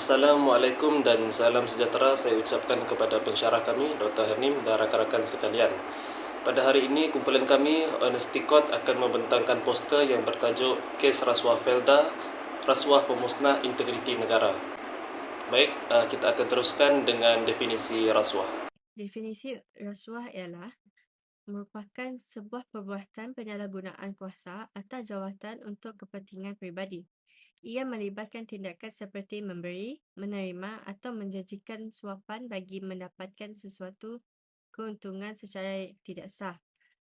Assalamualaikum dan salam sejahtera saya ucapkan kepada pensyarah kami, Dr. Hanim dan rakan-rakan sekalian. Pada hari ini, kumpulan kami, Honesty Court, akan membentangkan poster yang bertajuk Kes Rasuah Felda, Rasuah Pemusnah Integriti Negara. Baik, kita akan teruskan dengan definisi rasuah. Definisi rasuah ialah merupakan sebuah perbuatan penyalahgunaan kuasa atau jawatan untuk kepentingan peribadi. Ia melibatkan tindakan seperti memberi, menerima atau menjanjikan suapan bagi mendapatkan sesuatu keuntungan secara tidak sah.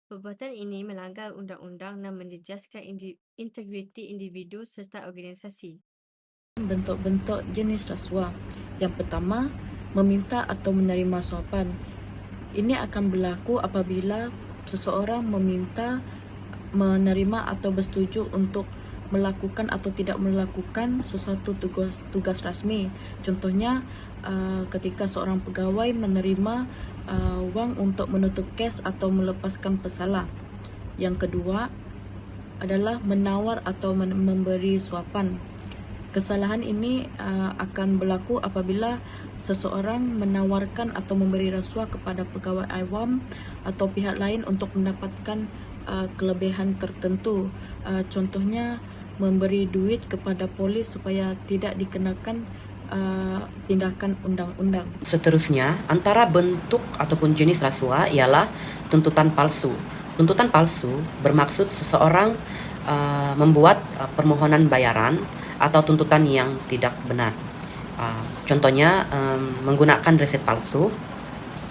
Perbuatan ini melanggar undang-undang dan menjejaskan integriti individu serta organisasi. Bentuk-bentuk jenis rasuah. Yang pertama, meminta atau menerima suapan. Ini akan berlaku apabila seseorang meminta, menerima atau bersetuju untuk melakukan atau tidak melakukan sesuatu tugas rasmi. Contohnya, ketika seorang pegawai menerima wang untuk menutup kes atau melepaskan pesalah. Yang kedua adalah menawar atau memberi suapan. Kesalahan ini akan berlaku apabila seseorang menawarkan atau memberi rasuah kepada pegawai awam atau pihak lain untuk mendapatkan kelebihan tertentu. Contohnya, memberi duit kepada polis supaya tidak dikenakan tindakan undang-undang. Seterusnya, antara bentuk ataupun jenis rasuah ialah tuntutan palsu. Tuntutan palsu bermaksud seseorang membuat permohonan bayaran atau tuntutan yang tidak benar. Contohnya, menggunakan resit palsu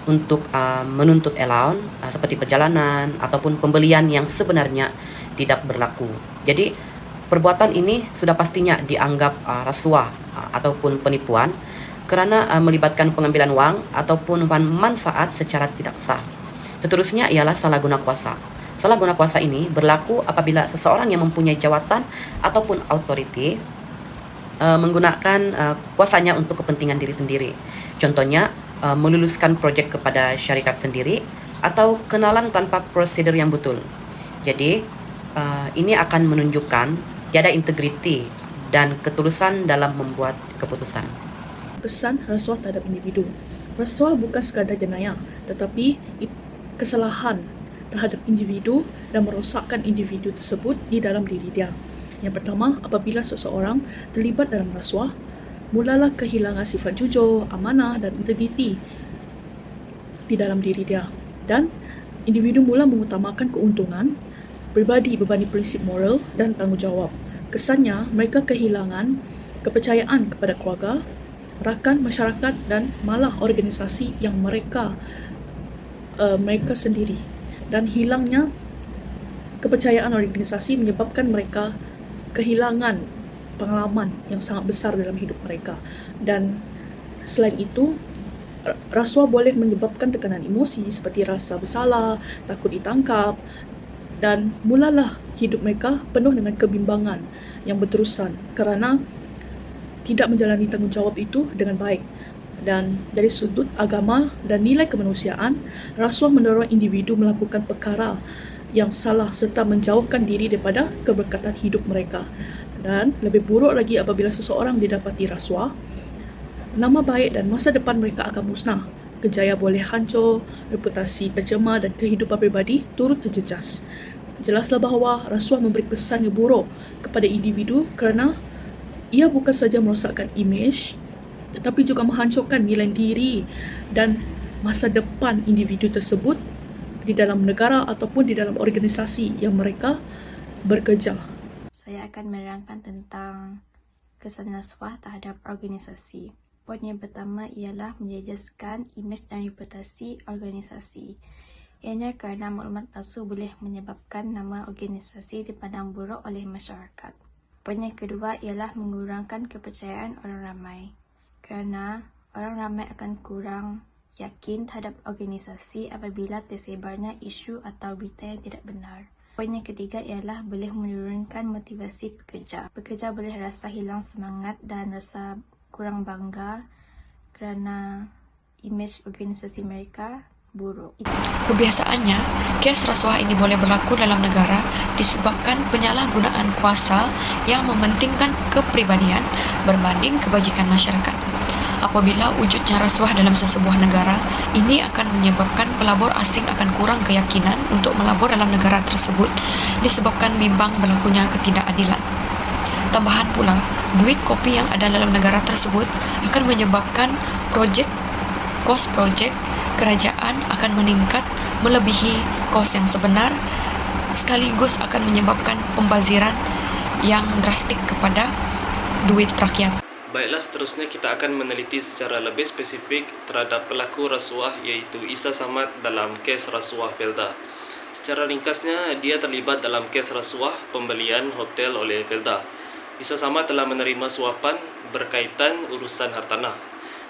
untuk menuntut allowance seperti perjalanan ataupun pembelian yang sebenarnya tidak berlaku. Jadi, perbuatan ini sudah pastinya dianggap rasuah ataupun penipuan kerana melibatkan pengambilan wang ataupun manfaat secara tidak sah. Seterusnya ialah salah guna kuasa. Salah guna kuasa ini berlaku apabila seseorang yang mempunyai jawatan ataupun autoriti menggunakan kuasanya untuk kepentingan diri sendiri. Contohnya, meluluskan projek kepada syarikat sendiri atau kenalan tanpa prosedur yang betul. Jadi, ini akan menunjukkan tiada integriti dan ketulusan dalam membuat keputusan. Kesan rasuah terhadap individu. Rasuah bukan sekadar jenayah, tetapi kesalahan terhadap individu dan merosakkan individu tersebut di dalam diri dia. Yang pertama, apabila seseorang terlibat dalam rasuah, mulalah kehilangan sifat jujur, amanah dan integriti di dalam diri dia. Dan individu mula mengutamakan keuntungan pribadi berbanding prinsip moral dan tanggungjawab. Kesannya, mereka kehilangan kepercayaan kepada keluarga, rakan, masyarakat dan malah organisasi yang mereka sendiri. Dan hilangnya kepercayaan organisasi menyebabkan mereka kehilangan pengalaman yang sangat besar dalam hidup mereka. Dan selain itu, rasuah boleh menyebabkan tekanan emosi seperti rasa bersalah, takut ditangkap, dan mulalah hidup mereka penuh dengan kebimbangan yang berterusan kerana tidak menjalani tanggungjawab itu dengan baik. Dan dari sudut agama dan nilai kemanusiaan, rasuah mendorong individu melakukan perkara yang salah serta menjauhkan diri daripada keberkatan hidup mereka. Dan lebih buruk lagi apabila seseorang didapati rasuah, nama baik dan masa depan mereka akan musnah. Kerjaya boleh hancur, reputasi tercemar dan kehidupan pribadi turut terjejas. Jelaslah bahawa rasuah memberi kesan yang buruk kepada individu kerana ia bukan sahaja merosakkan imej tetapi juga menghancurkan nilai diri dan masa depan individu tersebut di dalam negara ataupun di dalam organisasi yang mereka bekerja. Saya akan menerangkan tentang kesan rasuah terhadap organisasi. Poin yang pertama ialah menjejaskan imej dan reputasi organisasi. Ianya kerana maklumat palsu boleh menyebabkan nama organisasi dipandang buruk oleh masyarakat. Poin yang kedua ialah mengurangkan kepercayaan orang ramai. Kerana orang ramai akan kurang yakin terhadap organisasi apabila tersebarnya isu atau berita yang tidak benar. Poin yang ketiga ialah boleh menurunkan motivasi pekerja. Pekerja boleh rasa hilang semangat dan rasa kurang bangga kerana imej organisasi mereka buruk. Kebiasaannya, kes rasuah ini boleh berlaku dalam negara disebabkan penyalahgunaan kuasa yang mementingkan kepribadian berbanding kebajikan masyarakat. Apabila wujudnya rasuah dalam sesebuah negara, ini akan menyebabkan pelabur asing akan kurang keyakinan untuk melabur dalam negara tersebut disebabkan bimbang berlakunya ketidakadilan. Tambahan pula, duit kopi yang ada dalam negara tersebut akan menyebabkan kos projek kerajaan akan meningkat melebihi kos yang sebenar, sekaligus akan menyebabkan pembaziran yang drastik kepada duit rakyat. Baiklah, seterusnya kita akan meneliti secara lebih spesifik terhadap pelaku rasuah iaitu Isa Samad dalam kes rasuah Felda. Secara ringkasnya, dia terlibat dalam kes rasuah pembelian hotel oleh Felda. Isa Samad telah menerima suapan berkaitan urusan hartanah.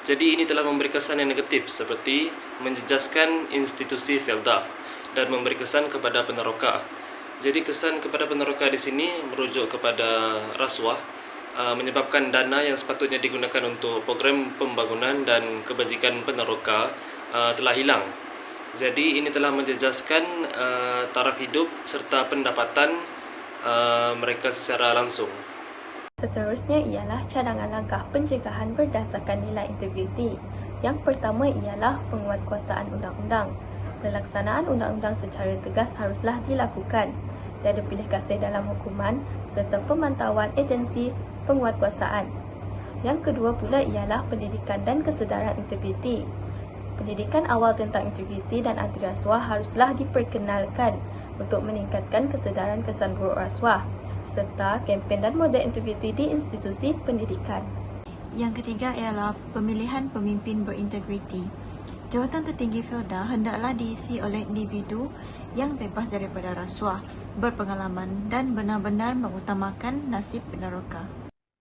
Jadi ini telah memberi kesan yang negatif seperti menjejaskan institusi Felda dan memberi kesan kepada peneroka. Jadi kesan kepada peneroka di sini merujuk kepada rasuah, menyebabkan dana yang sepatutnya digunakan untuk program pembangunan dan kebajikan peneroka telah hilang. Jadi ini telah menjejaskan taraf hidup serta pendapatan mereka secara langsung. Seterusnya ialah cadangan langkah pencegahan berdasarkan nilai integriti. Yang pertama ialah penguatkuasaan undang-undang. Pelaksanaan undang-undang secara tegas haruslah dilakukan. Tiada pilih kasih dalam hukuman serta pemantauan agensi penguatkuasaan. Yang kedua pula ialah pendidikan dan kesedaran integriti. Pendidikan awal tentang integriti dan anti rasuah haruslah diperkenalkan untuk meningkatkan kesedaran kesan buruk rasuah serta kempen dan model integriti di institusi pendidikan. Yang ketiga ialah pemilihan pemimpin berintegriti. Jawatan tertinggi Felda hendaklah diisi oleh individu yang bebas daripada rasuah, berpengalaman dan benar-benar mengutamakan nasib peneroka.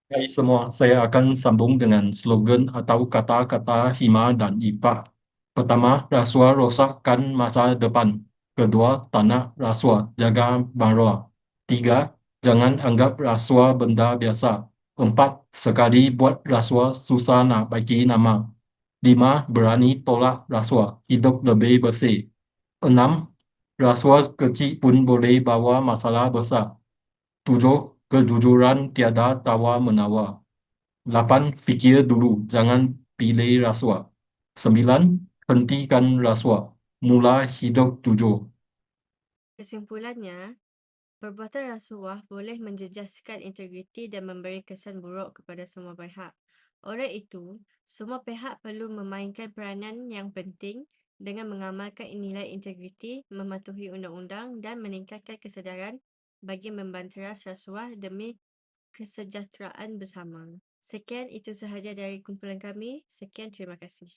Hai semua, saya akan sambung dengan slogan atau kata-kata Hima dan Ipa. Pertama, rasuah rosakkan masa depan. Kedua, tanah rasuah, jaga maruah. Tiga, jangan anggap rasuah benda biasa. Empat, sekali buat rasuah susah nak bagi nama. Lima, berani tolak rasuah, hidup lebih bersih. Enam, rasuah kecil pun boleh bawa masalah besar. Tujuh, kejujuran tiada tawar-menawar. 8. Fikir dulu, jangan pilih rasuah. 9. Hentikan rasuah, mula hidup jujur. Kesimpulannya, perbuatan rasuah boleh menjejaskan integriti dan memberi kesan buruk kepada semua pihak. Oleh itu, semua pihak perlu memainkan peranan yang penting dengan mengamalkan nilai integriti, mematuhi undang-undang dan meningkatkan kesedaran bagi membanteras rasuah demi kesejahteraan bersama. Sekian, itu sahaja dari kumpulan kami. Sekian, terima kasih.